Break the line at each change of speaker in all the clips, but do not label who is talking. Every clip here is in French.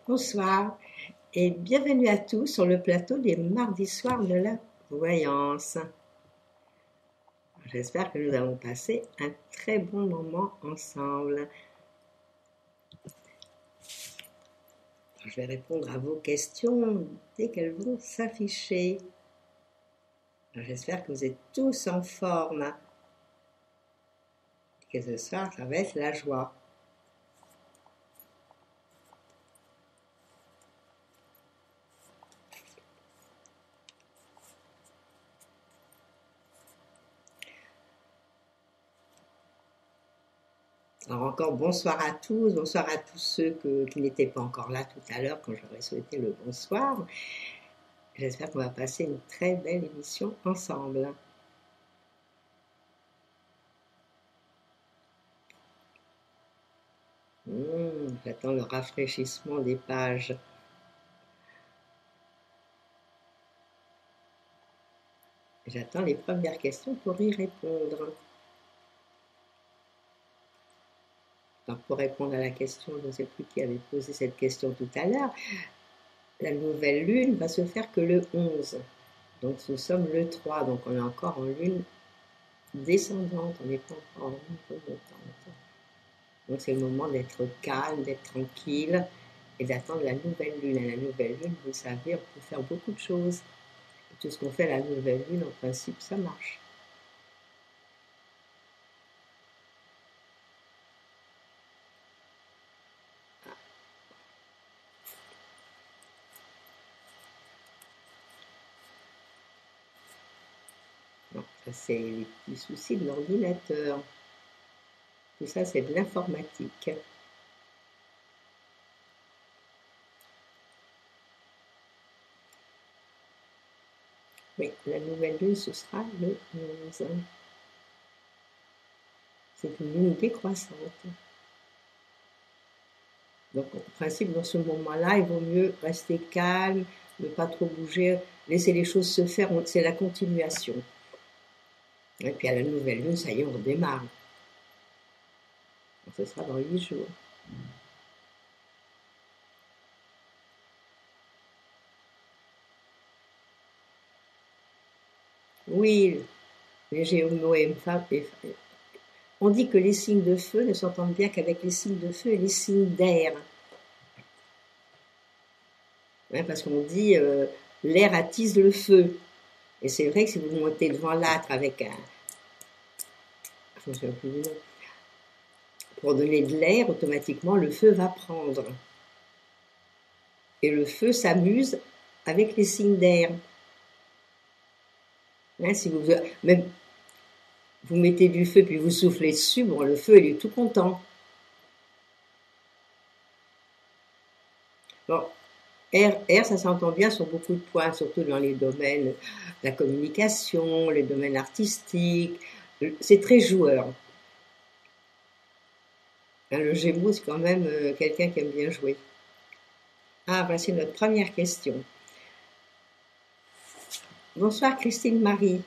Bonsoir et bienvenue à tous sur le plateau des mardis soirs de la voyance. J'espère que nous allons passer un très bon moment ensemble. Je vais répondre à vos questions dès qu'elles vont s'afficher. J'espère que vous êtes tous en forme et que ce soir, ça va être la joie. Alors encore bonsoir à tous ceux qui n'étaient pas encore là tout à l'heure quand j'aurais souhaité le bonsoir. J'espère qu'on va passer une très belle émission ensemble. J'attends le rafraîchissement des pages. J'attends les premières questions pour y répondre. Alors, pour répondre à la question, je ne sais plus qui avait posé cette question tout à l'heure, la nouvelle lune va se faire que le 11. Donc nous sommes le 3, donc on est encore en lune descendante, on n'est pas encore en lune montante. Donc c'est le moment d'être calme, d'être tranquille et d'attendre la nouvelle lune. Et la nouvelle lune, vous savez, on peut faire beaucoup de choses. Et tout ce qu'on fait à la nouvelle lune, en principe, ça marche. Non, ça c'est les petits soucis de l'ordinateur. Tout ça, c'est de l'informatique. Oui, la nouvelle lune, ce sera le 11. C'est une lune décroissante. Donc, en principe, dans ce moment-là, il vaut mieux rester calme, ne pas trop bouger, laisser les choses se faire, c'est la continuation. Et puis à la nouvelle lune, ça y est, on redémarre. Donc, ce sera dans 8 jours. Oui, les Gémeaux et femmes. On dit que les signes de feu ne s'entendent bien qu'avec les signes de feu et les signes d'air. Parce qu'on dit l'air attise le feu. Et c'est vrai que si vous montez devant l'âtre avec un... Je me souviens plus du nom. Pour donner de l'air, automatiquement, le feu va prendre. Et le feu s'amuse avec les signes d'air. Si même vous mettez du feu puis vous soufflez dessus, bon, le feu, il est tout content. Bon, air, ça s'entend bien sur beaucoup de points, surtout dans les domaines de la communication, les domaines artistiques. C'est très joueur. Le Gémeaux, c'est quand même quelqu'un qui aime bien jouer. Ah, voici notre première question. Bonsoir Christine Marie.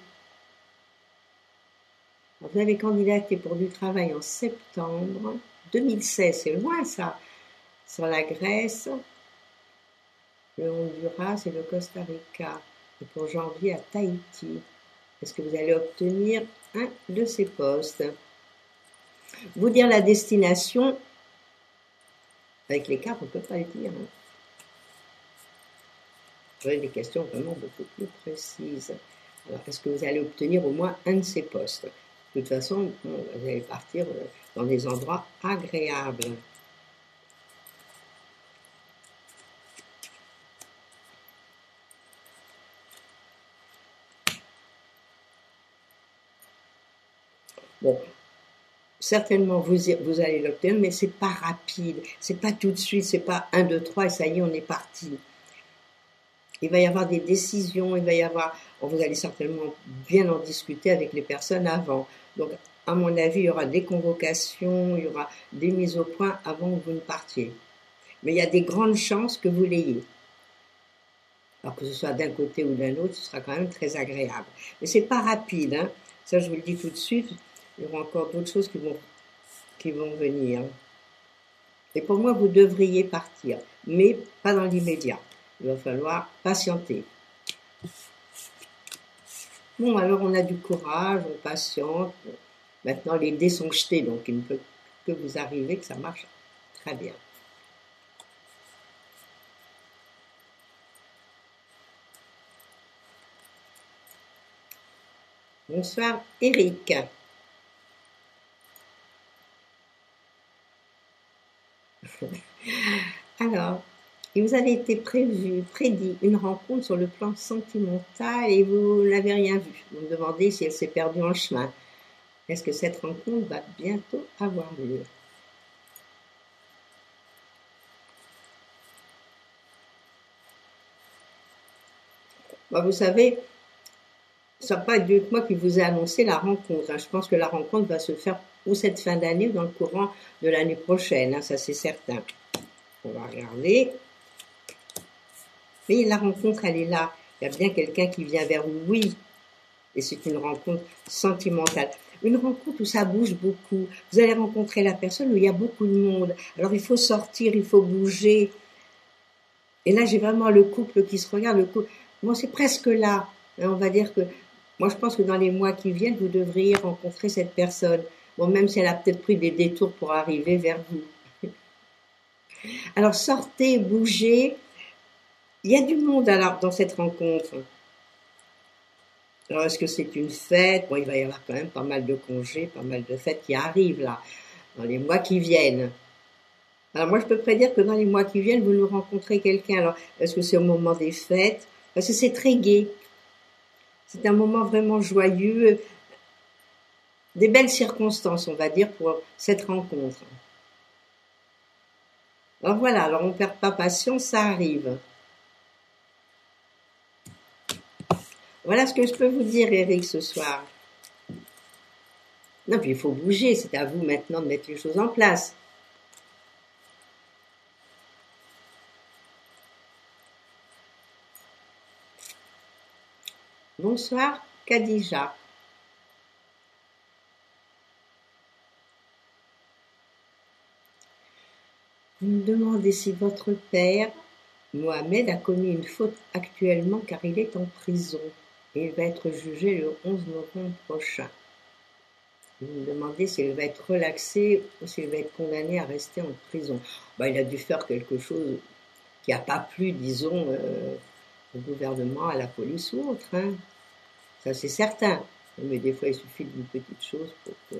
Vous avez candidaté pour du travail en septembre 2016, c'est loin ça, sur la Grèce, le Honduras et le Costa Rica, et pour janvier à Tahiti. Est-ce que vous allez obtenir un de ces postes? Vous dire la destination, avec les cartes, on ne peut pas le dire. J'aurais des questions vraiment beaucoup plus précises. Alors, est-ce que vous allez obtenir au moins un de ces postes? De toute façon, vous allez partir dans des endroits agréables. Bon, certainement vous allez l'obtenir, mais c'est pas rapide, c'est pas tout de suite, c'est pas 1, 2, 3 et ça y est, on est parti. Il va y avoir des décisions, il va y avoir, vous allez certainement bien en discuter avec les personnes avant. Donc, à mon avis, il y aura des convocations, il y aura des mises au point avant que vous ne partiez. Mais il y a des grandes chances que vous l'ayez. Alors que ce soit d'un côté ou d'un autre, ce sera quand même très agréable. Mais c'est pas rapide, hein. Ça, je vous le dis tout de suite. Il y aura encore d'autres choses qui vont venir. Et pour moi, vous devriez partir, mais pas dans l'immédiat. Il va falloir patienter. Bon, alors on a du courage, on patiente. Maintenant, les dés sont jetés, donc il ne peut que vous arriver que ça marche très bien. Bonsoir, Eric. Alors, il vous avait été prédit une rencontre sur le plan sentimental et vous n'avez rien vu. Vous me demandez si elle s'est perdue en chemin. Est-ce que cette rencontre va bientôt avoir lieu? Bah, vous savez, ce n'est pas Dieu que moi qui vous ai annoncé la rencontre. Hein. Je pense que la rencontre va se faire ou cette fin d'année ou dans le courant de l'année prochaine. Hein, ça, c'est certain. On va regarder. Mais la rencontre, elle est là. Il y a bien quelqu'un qui vient vers vous. Oui. Et c'est une rencontre sentimentale. Une rencontre où ça bouge beaucoup. Vous allez rencontrer la personne où il y a beaucoup de monde. Alors, il faut sortir, il faut bouger. Et là, j'ai vraiment le couple qui se regarde. Le couple. Bon, c'est presque là. Hein, on va dire que moi, je pense que dans les mois qui viennent, vous devriez rencontrer cette personne. Bon, même si elle a peut-être pris des détours pour arriver vers vous. Alors, sortez, bougez. Il y a du monde alors dans cette rencontre. Alors, est-ce que c'est une fête? Bon, il va y avoir quand même pas mal de congés, pas mal de fêtes qui arrivent là, dans les mois qui viennent. Alors, moi, je peux prédire que dans les mois qui viennent, vous nous rencontrez quelqu'un. Alors, est-ce que c'est au moment des fêtes? Parce que c'est très gai. C'est un moment vraiment joyeux. Des belles circonstances, on va dire, pour cette rencontre. Alors voilà, alors on ne perd pas patience, ça arrive. Voilà ce que je peux vous dire, Eric, ce soir. Non, puis il faut bouger, c'est à vous maintenant de mettre les choses en place. Bonsoir, Khadija. Vous me demandez si votre père, Mohamed, a commis une faute actuellement car il est en prison et il va être jugé le 11 novembre prochain. Vous me demandez s'il va être relaxé ou s'il va être condamné à rester en prison. Ben, il a dû faire quelque chose qui n'a pas plu, disons, au gouvernement, à la police ou autre. Hein. Ça, c'est certain. Mais des fois, il suffit d'une petite chose pour que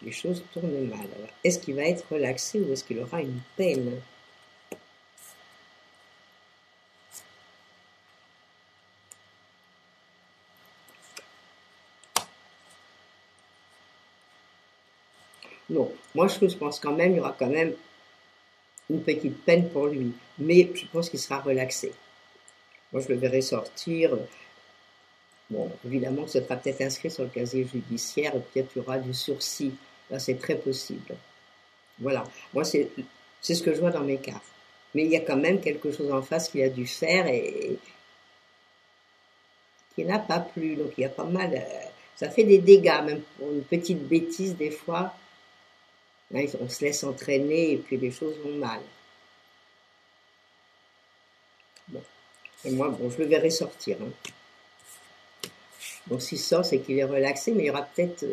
les choses tournent mal. Alors, est-ce qu'il va être relaxé ou est-ce qu'il aura une peine? Non, moi je pense quand même, il y aura quand même une petite peine pour lui. Mais je pense qu'il sera relaxé. Moi je le verrai sortir. Bon, évidemment, ça sera peut-être inscrit sur le casier judiciaire et peut-être il y aura du sursis. Là, c'est très possible. Voilà. Moi, c'est ce que je vois dans mes cartes. Mais il y a quand même quelque chose en face qu'il a dû faire et qui n'a pas plu. Donc, il y a pas mal. Ça fait des dégâts, même pour une petite bêtise, des fois. Hein, on se laisse entraîner et puis les choses vont mal. Bon. Et moi, bon, je le verrai sortir. Hein. Donc, s'il sort, c'est qu'il est relaxé, mais il y aura peut-être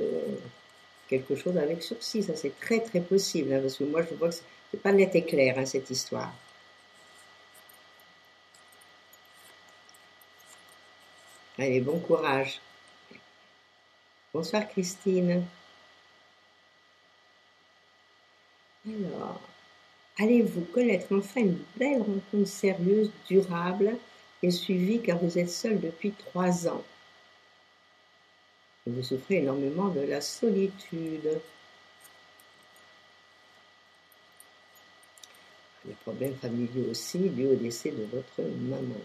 quelque chose avec sursis. Ça, c'est très, très possible. Hein, parce que moi, je vois que c'est pas net et clair, hein, cette histoire. Allez, bon courage. Bonsoir, Christine. Alors, allez-vous connaître enfin une belle rencontre sérieuse, durable et suivie car vous êtes seul depuis 3 ans? Vous souffrez énormément de la solitude. Les problèmes familiaux aussi, dû au décès de votre maman.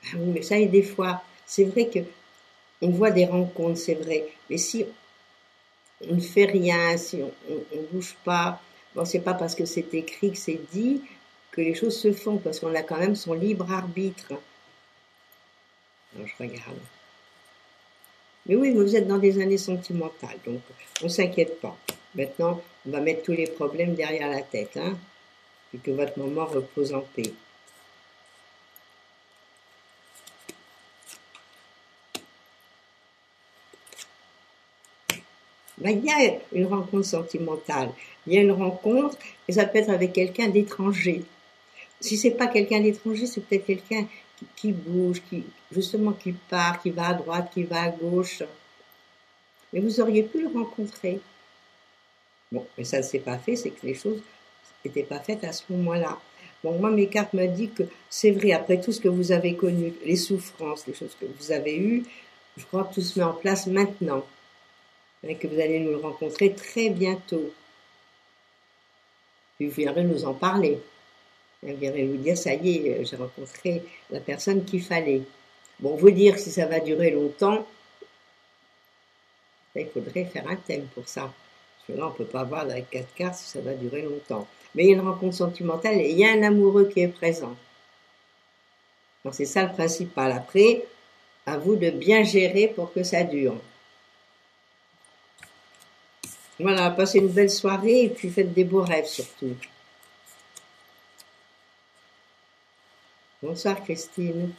Ah oui, mais ça, et des fois, c'est vrai que on voit des rencontres, c'est vrai, mais si on ne fait rien, si on ne bouge pas, bon, c'est pas parce que c'est écrit que c'est dit que les choses se font, parce qu'on a quand même son libre arbitre. Alors, je regarde. Mais oui, mais vous êtes dans des années sentimentales, donc on ne s'inquiète pas. Maintenant, on va mettre tous les problèmes derrière la tête, hein, puis que votre maman repose en paix. Ben, il y a une rencontre sentimentale, il y a une rencontre, et ça peut être avec quelqu'un d'étranger. Si c'est pas quelqu'un d'étranger, c'est peut-être quelqu'un qui bouge, justement qui part, qui va à droite, qui va à gauche. Mais vous auriez pu le rencontrer. Bon, mais ça ne s'est pas fait, c'est que les choses n'étaient pas faites à ce moment-là. Bon, moi, mes cartes me disent que c'est vrai, après tout ce que vous avez connu, les souffrances, les choses que vous avez eues, je crois que tout se met en place maintenant. Et que vous allez nous le rencontrer très bientôt. Puis vous viendrez nous en parler. Vous viendrez nous dire, ça y est, j'ai rencontré la personne qu'il fallait. Bon, vous dire si ça va durer longtemps, il faudrait faire un thème pour ça. Parce que là, on ne peut pas voir avec 4 cartes si ça va durer longtemps. Mais il y a une rencontre sentimentale et il y a un amoureux qui est présent. Donc c'est ça le principal. Après, à vous de bien gérer pour que ça dure. Voilà, passez une belle soirée et puis faites des beaux rêves surtout. Bonsoir Christine.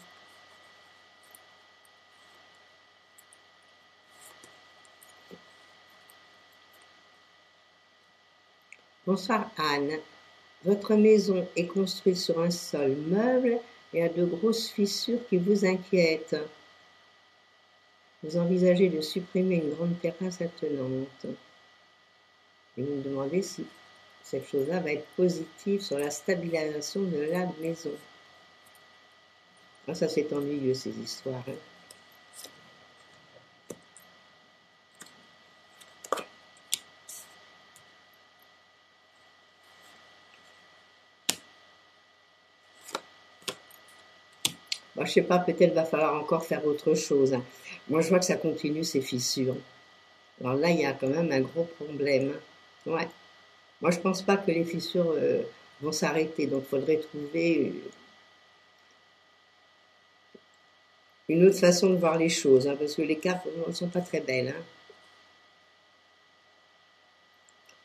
Bonsoir Anne. Votre maison est construite sur un sol meuble et a de grosses fissures qui vous inquiètent. Vous envisagez de supprimer une grande terrasse attenante. Et vous me demandez si cette chose-là va être positive sur la stabilisation de la maison. Ah, ça c'est ennuyeux ces histoires. Hein. Bon, je sais pas, peut-être va falloir encore faire autre chose. Hein. Moi je vois que ça continue ces fissures. Alors là il y a quand même un gros problème. Ouais. Moi je pense pas que les fissures vont s'arrêter, donc il faudrait trouver une autre façon de voir les choses, hein, parce que les cartes ne sont pas très belles. Hein.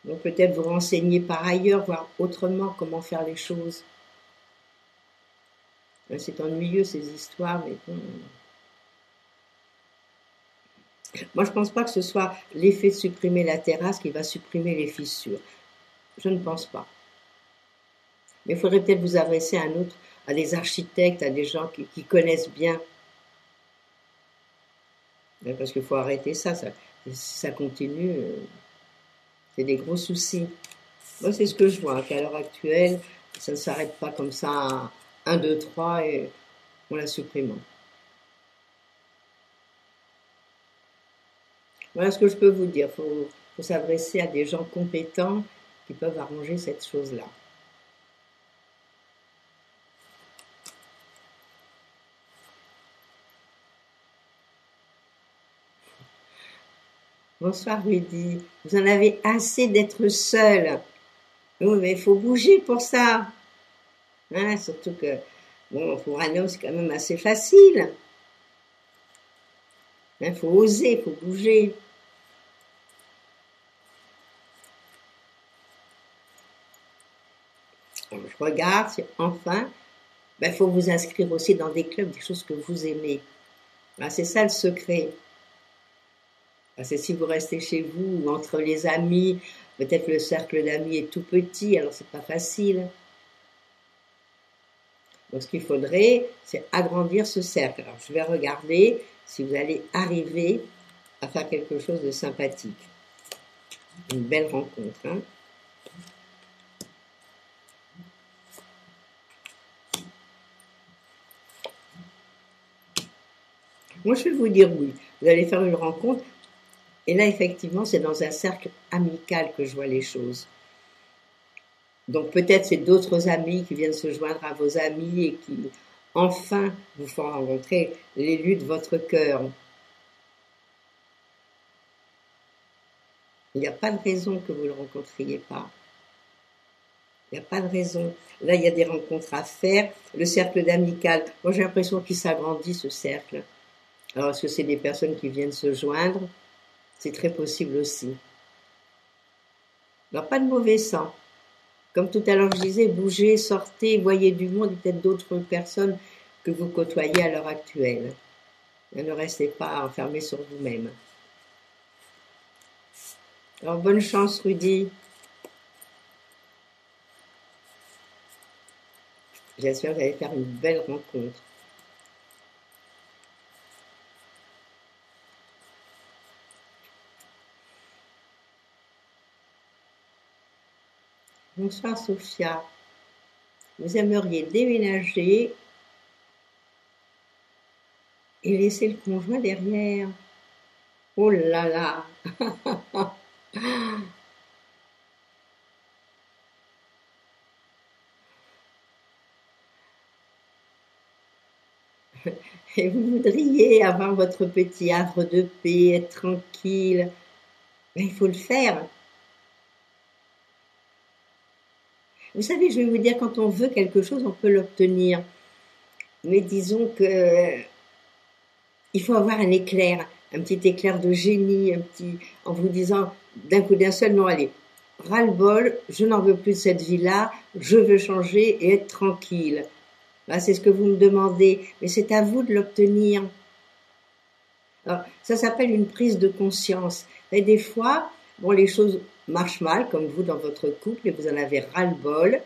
Donc peut-être vous renseigner par ailleurs, voir autrement comment faire les choses. C'est ennuyeux ces histoires, mais bon. Moi je pense pas que ce soit l'effet de supprimer la terrasse qui va supprimer les fissures. Je ne pense pas. Mais il faudrait peut-être vous adresser à des architectes, à des gens qui connaissent bien. Parce qu'il faut arrêter ça, si ça continue, c'est des gros soucis. Moi, c'est ce que je vois, qu'à l'heure actuelle, ça ne s'arrête pas comme ça à 1, 2, 3 et on la supprime. Voilà ce que je peux vous dire. Il faut s'adresser à des gens compétents qui peuvent arranger cette chose-là. Bonsoir Rudy. Vous en avez assez d'être seul. Oui, mais il faut bouger pour ça. Hein, surtout que, bon, pour un homme, c'est quand même assez facile. Il faut oser, il faut bouger. Alors, je regarde, enfin, il faut vous inscrire aussi dans des clubs, des choses que vous aimez. C'est ça le secret. C'est si vous restez chez vous ou entre les amis, peut-être le cercle d'amis est tout petit, alors c'est pas facile. Donc ce qu'il faudrait, c'est agrandir ce cercle. Alors je vais regarder si vous allez arriver à faire quelque chose de sympathique. Une belle rencontre. Hein. Moi je vais vous dire oui. Vous allez faire une rencontre. Et là, effectivement, c'est dans un cercle amical que je vois les choses. Donc peut-être c'est d'autres amis qui viennent se joindre à vos amis et qui, enfin, vous font rencontrer l'élu de votre cœur. Il n'y a pas de raison que vous ne le rencontriez pas. Il n'y a pas de raison. Là, il y a des rencontres à faire. Le cercle d'amical, moi j'ai l'impression qu'il s'agrandit, ce cercle. Alors, est-ce que c'est des personnes qui viennent se joindre? C'est très possible aussi. Alors, pas de mauvais sang. Comme tout à l'heure, je disais, bougez, sortez, voyez du monde et peut-être d'autres personnes que vous côtoyez à l'heure actuelle. Et ne restez pas enfermés sur vous-même. Alors, bonne chance, Rudy. J'espère que vous allez faire une belle rencontre. Bonsoir, Sophia. Vous aimeriez déménager et laisser le conjoint derrière. Oh là là. Et vous voudriez avoir votre petit havre de paix, être tranquille. Mais il faut le faire. Vous savez, je vais vous dire, quand on veut quelque chose, on peut l'obtenir. Mais disons que il faut avoir un éclair, un petit éclair de génie, en vous disant d'un coup d'un seul, non, allez, ras-le-bol, je n'en veux plus de cette vie-là, je veux changer et être tranquille. Là, c'est ce que vous me demandez, mais c'est à vous de l'obtenir. Alors, ça s'appelle une prise de conscience. Et des fois, bon, les choses marchent mal, comme vous dans votre couple, et vous en avez ras-le-bol.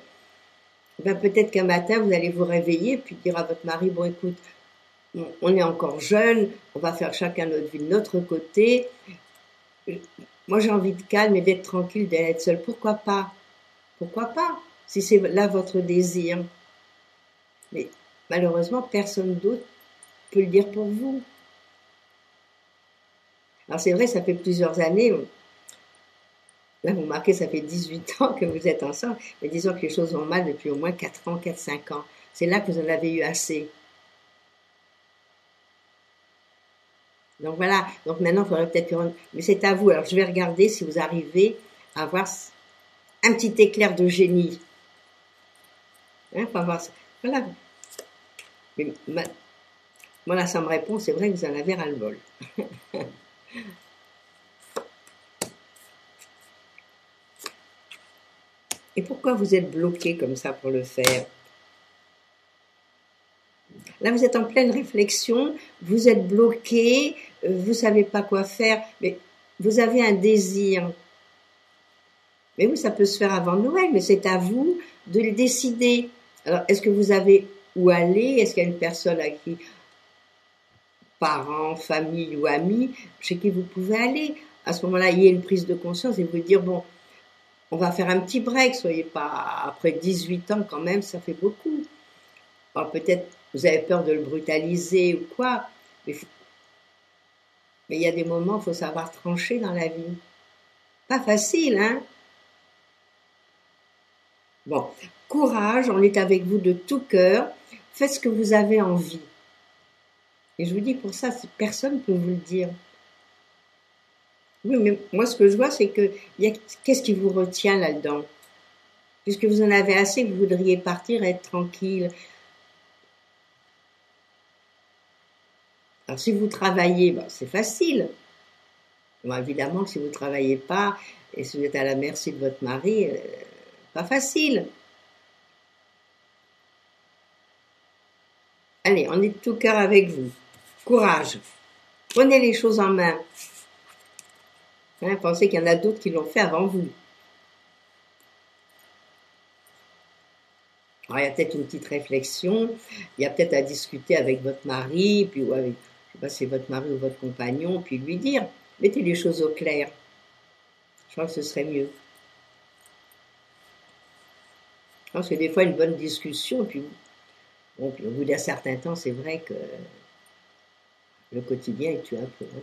Ben, peut-être qu'un matin, vous allez vous réveiller, puis dire à votre mari, bon, écoute, on est encore jeune, on va faire chacun notre vie de notre côté. Moi, j'ai envie de calme et d'être tranquille, d'être seule. Pourquoi pas? Pourquoi pas? Si c'est là votre désir. Mais malheureusement, personne d'autre peut le dire pour vous. Alors c'est vrai, ça fait plusieurs années. Là, vous remarquez, ça fait 18 ans que vous êtes ensemble. Mais disons que les choses vont mal depuis au moins 4 ans, 4-5 ans. C'est là que vous en avez eu assez. Donc voilà, donc maintenant il faudrait peut-être... Mais c'est à vous, alors je vais regarder si vous arrivez à avoir un petit éclair de génie. Hein, pour avoir... Voilà. Mais voilà, ça me répond, c'est vrai que vous en avez ras-le-bol. Et pourquoi vous êtes bloqué comme ça pour le faire? Là, vous êtes en pleine réflexion, vous êtes bloqué, vous savez pas quoi faire, mais vous avez un désir. Mais oui, ça peut se faire avant Noël, mais c'est à vous de le décider. Alors, est-ce que vous avez où aller? Est-ce qu'il y a une personne à qui, parents, famille ou amis, chez qui vous pouvez aller? À ce moment-là, il y a une prise de conscience et vous dire, bon, on va faire un petit break, soyez pas, après 18 ans quand même, ça fait beaucoup. Alors peut-être vous avez peur de le brutaliser ou quoi, mais il y a des moments où il faut savoir trancher dans la vie. Pas facile, hein? Bon, courage, on est avec vous de tout cœur, faites ce que vous avez envie. Et je vous dis pour ça, personne ne peut vous le dire. Oui, mais moi ce que je vois, c'est que qu'est-ce qui vous retient là-dedans? Puisque vous en avez assez, vous voudriez partir et être tranquille. Alors si vous travaillez, ben, c'est facile. Bon, évidemment, si vous ne travaillez pas et si vous êtes à la merci de votre mari, pas facile. Allez, on est de tout cœur avec vous. Courage. Prenez les choses en main. Hein, pensez qu'il y en a d'autres qui l'ont fait avant vous. Alors, il y a peut-être une petite réflexion, il y a peut-être à discuter avec votre mari, puis ou avec, je sais pas si c'est votre mari ou votre compagnon, puis lui dire, mettez les choses au clair. Je crois que ce serait mieux. Je pense que des fois, une bonne discussion, puis au bout d'un certain temps, c'est vrai que le quotidien est tué un peu. Hein.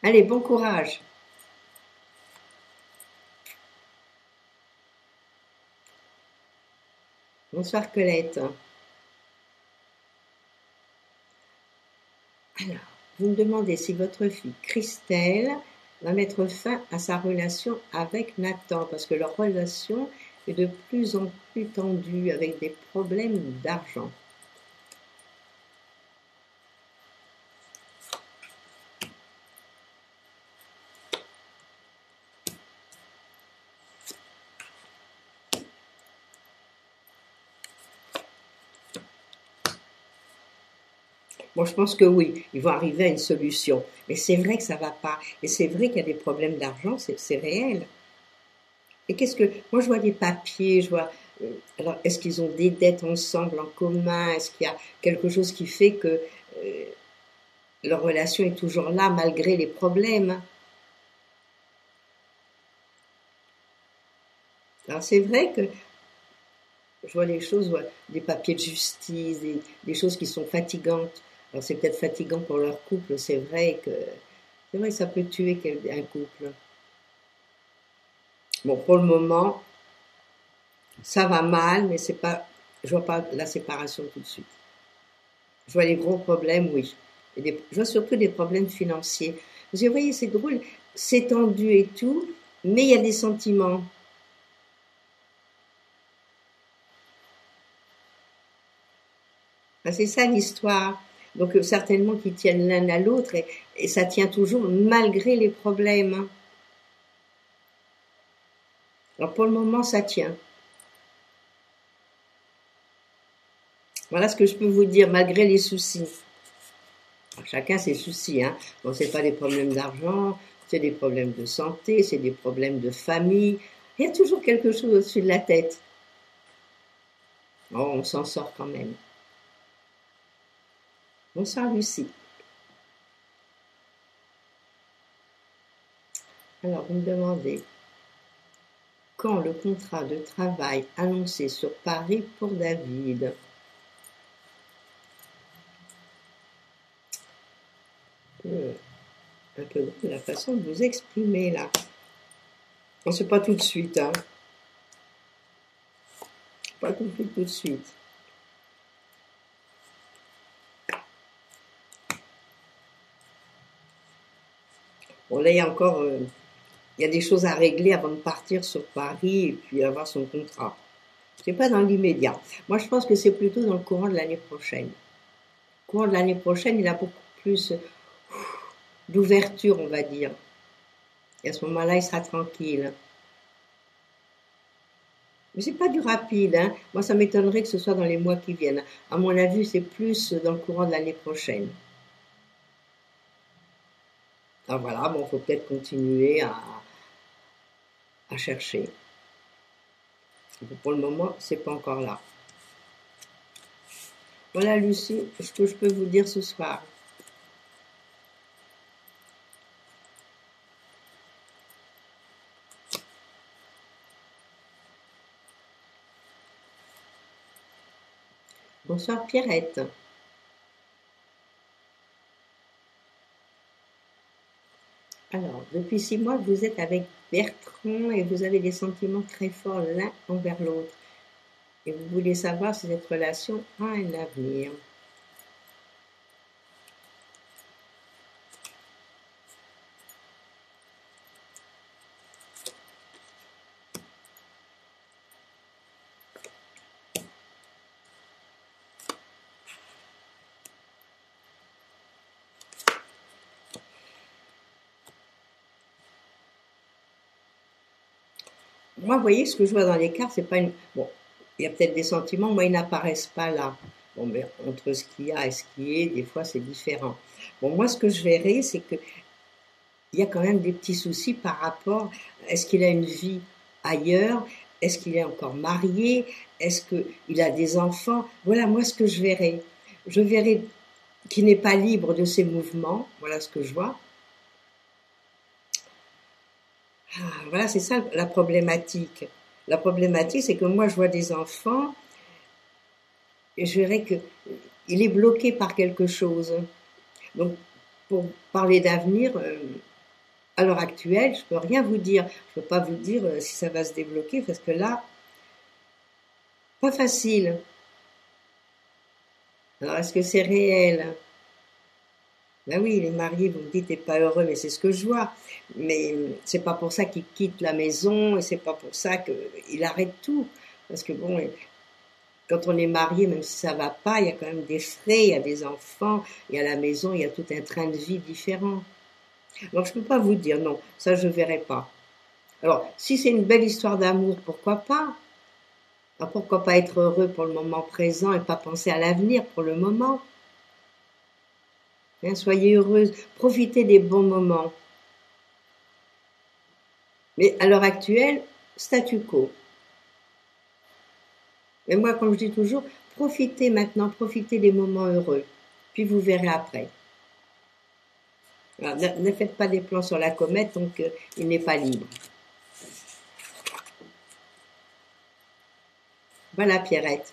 Allez, bon courage. Bonsoir Colette. Alors, vous me demandez si votre fille Christelle va mettre fin à sa relation avec Nathan, parce que leur relation est de plus en plus tendue avec des problèmes d'argent. Bon, je pense que oui, ils vont arriver à une solution. Mais c'est vrai que ça va pas. Et c'est vrai qu'il y a des problèmes d'argent, c'est réel. Et qu'est-ce que... Moi, je vois des papiers, je vois... alors, est-ce qu'ils ont des dettes ensemble, en commun? Est-ce qu'il y a quelque chose qui fait que leur relation est toujours là, malgré les problèmes? Alors, c'est vrai que je vois des choses, ouais, des papiers de justice, des choses qui sont fatigantes. Alors, c'est peut-être fatigant pour leur couple, c'est vrai que ça peut tuer un couple. Bon, pour le moment, ça va mal, mais c'est pas, je vois pas la séparation tout de suite. Je vois les gros problèmes, oui. Je vois surtout des problèmes financiers. Parce que vous voyez, c'est drôle, c'est tendu et tout, mais il y a des sentiments. Ben, c'est ça l'histoire. Donc certainement qu'ils tiennent l'un à l'autre et ça tient toujours malgré les problèmes, hein. Alors pour le moment, ça tient. Voilà ce que je peux vous dire, malgré les soucis. Chacun ses soucis, hein. Bon, c'est pas des problèmes d'argent, c'est des problèmes de santé, c'est des problèmes de famille. Il y a toujours quelque chose au-dessus de la tête. Oh, on s'en sort quand même. Bonsoir Lucie. Alors, vous me demandez quand le contrat de travail annoncé sur Paris pour David. Un peu de la façon de vous exprimer là. Bon, c'est pas tout de suite, hein. Pas tout de suite. Bon, là, il y a des choses à régler avant de partir sur Paris et puis avoir son contrat. C'est pas dans l'immédiat. Moi, je pense que c'est plutôt dans le courant de l'année prochaine. Au courant de l'année prochaine, il a beaucoup plus d'ouverture, on va dire. Et à ce moment-là, il sera tranquille. Mais c'est pas du rapide, hein. Moi, ça m'étonnerait que ce soit dans les mois qui viennent. À mon avis, c'est plus dans le courant de l'année prochaine. Alors voilà, bon, faut peut-être continuer à chercher. Pour le moment, c'est pas encore là. Voilà, Lucie, ce que je peux vous dire ce soir. Bonsoir Pierrette. Alors, depuis 6 mois, vous êtes avec Bertrand et vous avez des sentiments très forts l'un envers l'autre. Et vous voulez savoir si cette relation a un avenir. Moi, vous voyez, ce que je vois dans les cartes, c'est pas une... Bon, il y a peut-être des sentiments, moi, ils n'apparaissent pas là. Bon, mais entre ce qu'il y a et ce qui est, des fois, c'est différent. Bon, moi, ce que je verrais, c'est que il y a quand même des petits soucis par rapport, est-ce qu'il a une vie ailleurs? Est-ce qu'il est encore marié? Est-ce qu'il a des enfants? Voilà, moi, ce que je verrais. Je verrais qu'il n'est pas libre de ses mouvements. Voilà ce que je vois. Voilà, c'est ça la problématique. La problématique, c'est que moi, je vois des enfants et je verrais que il est bloqué par quelque chose. Donc, pour parler d'avenir, à l'heure actuelle, je peux rien vous dire. Je peux pas vous dire si ça va se débloquer parce que là, pas facile. Alors, est-ce que c'est réel? Ben oui, il est marié, vous me dites, t'es pas heureux, mais c'est ce que je vois. Mais c'est pas pour ça qu'il quitte la maison et c'est pas pour ça qu'il arrête tout. Parce que bon, quand on est marié, même si ça va pas, il y a quand même des frais, il y a des enfants, il y a la maison, il y a tout un train de vie différent. Donc je peux pas vous dire non, ça je verrai pas. Alors, si c'est une belle histoire d'amour, pourquoi pas? Alors, pourquoi pas être heureux pour le moment présent et pas penser à l'avenir pour le moment? Hein, soyez heureuse, profitez des bons moments. Mais à l'heure actuelle, statu quo. Mais moi, comme je dis toujours, profitez maintenant, profitez des moments heureux. Puis vous verrez après. Alors, ne faites pas des plans sur la comète, donc il n'est pas libre. Voilà, Pierrette.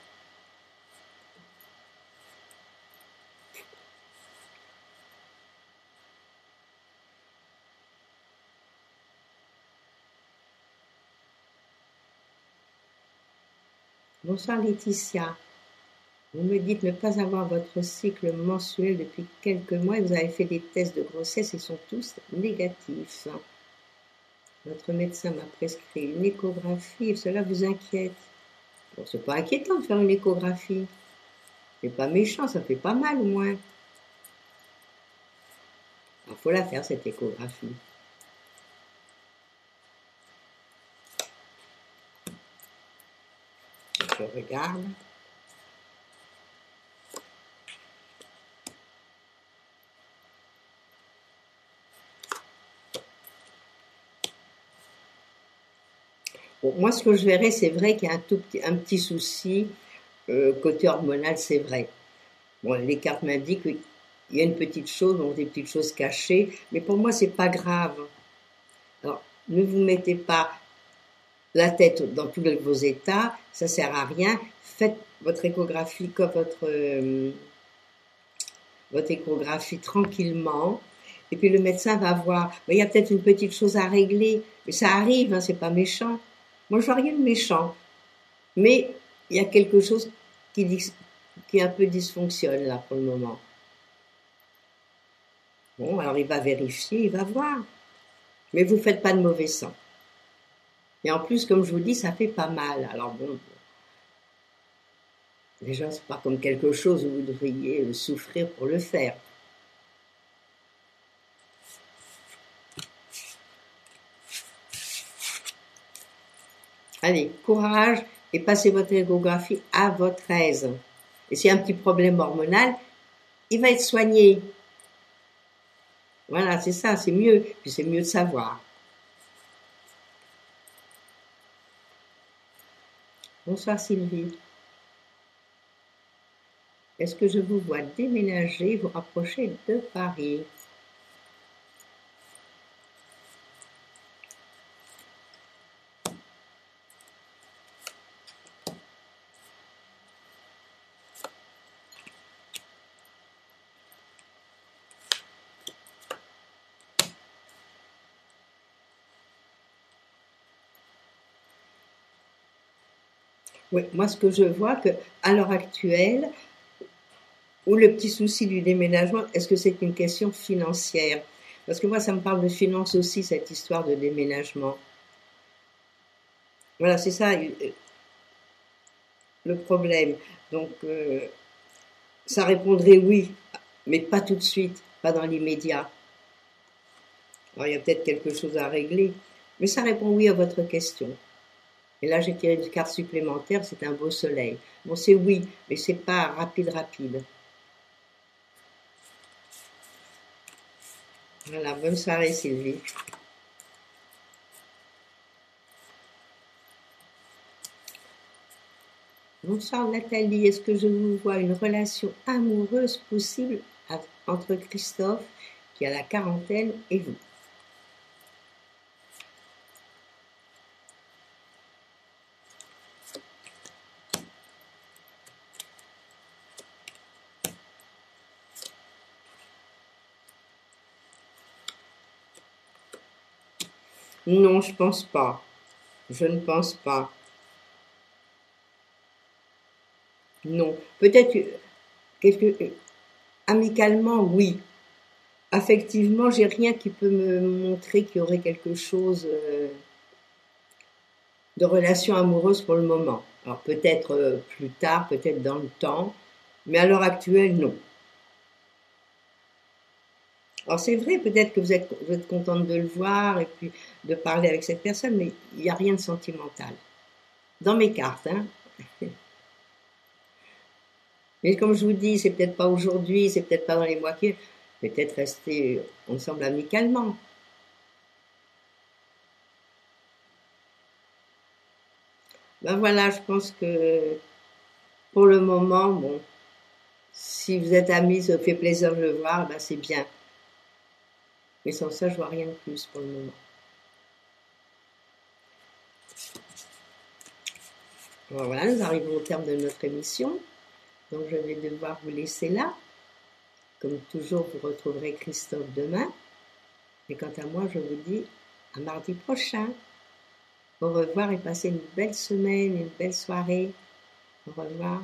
Bonsoir, Laetitia. Vous me dites ne pas avoir votre cycle mensuel depuis quelques mois et vous avez fait des tests de grossesse et sont tous négatifs. Votre médecin m'a prescrit une échographie, cela vous inquiète. Bon, c'est pas inquiétant de faire une échographie. C'est pas méchant, ça fait pas mal au moins. Il faut la faire cette échographie. Je regarde. Bon, moi, ce que je verrais, c'est vrai qu'il y a un petit souci côté hormonal, c'est vrai. Bon, les cartes m'indiquent qu'il y a une petite chose, donc des petites choses cachées, mais pour moi, c'est pas grave. Alors, ne vous mettez pas la tête dans tous vos états, ça sert à rien. Faites votre échographie comme votre échographie tranquillement, et puis le médecin va voir. Il y a peut-être une petite chose à régler, mais ça arrive, hein, c'est pas méchant. Moi, je vois rien de méchant, mais il y a quelque chose qui un peu dysfonctionne là pour le moment. Bon, alors il va vérifier, il va voir. Mais vous faites pas de mauvais sang. Et en plus, comme je vous dis, ça fait pas mal. Alors bon, déjà, c'est pas comme quelque chose où vous devriez souffrir pour le faire. Allez, courage et passez votre échographie à votre aise. Et s'il y a un petit problème hormonal, il va être soigné. Voilà, c'est ça, c'est mieux. Puis c'est mieux de savoir. Bonsoir Sylvie. Est-ce que je vous vois déménager, vous rapprocher de Paris? Oui, moi ce que je vois que à l'heure actuelle, ou le petit souci du déménagement, est-ce que c'est une question financière? Parce que moi ça me parle de finance aussi, cette histoire de déménagement. Voilà, c'est ça le problème. Donc ça répondrait oui, mais pas tout de suite, pas dans l'immédiat. Alors il y a peut-être quelque chose à régler, mais ça répond oui à votre question. Et là, j'ai tiré une carte supplémentaire, c'est un beau soleil. Bon, c'est oui, mais c'est pas rapide. Voilà, bonne soirée Sylvie. Bonsoir Nathalie, est-ce que je vous vois une relation amoureuse possible entre Christophe, qui a la quarantaine, et vous? Non, je pense pas. Je ne pense pas. Non. Peut-être amicalement, oui. Affectivement, j'ai rien qui peut me montrer qu'il y aurait quelque chose de relation amoureuse pour le moment. Alors peut-être plus tard, peut-être dans le temps, mais à l'heure actuelle, non. Alors c'est vrai, peut-être que vous êtes contente de le voir et puis de parler avec cette personne, mais il n'y a rien de sentimental. Dans mes cartes, hein. Mais comme je vous dis, c'est peut-être pas aujourd'hui, c'est peut-être pas dans les mois qui viennent, peut-être rester ensemble amicalement. Ben voilà, je pense que pour le moment, bon, si vous êtes amis, ça fait plaisir de le voir, ben c'est bien. Mais sans ça, je vois rien de plus pour le moment. Voilà, nous arrivons au terme de notre émission. Donc je vais devoir vous laisser là. Comme toujours, vous retrouverez Christophe demain. Et quant à moi, je vous dis à mardi prochain. Au revoir et passez une belle semaine, une belle soirée. Au revoir.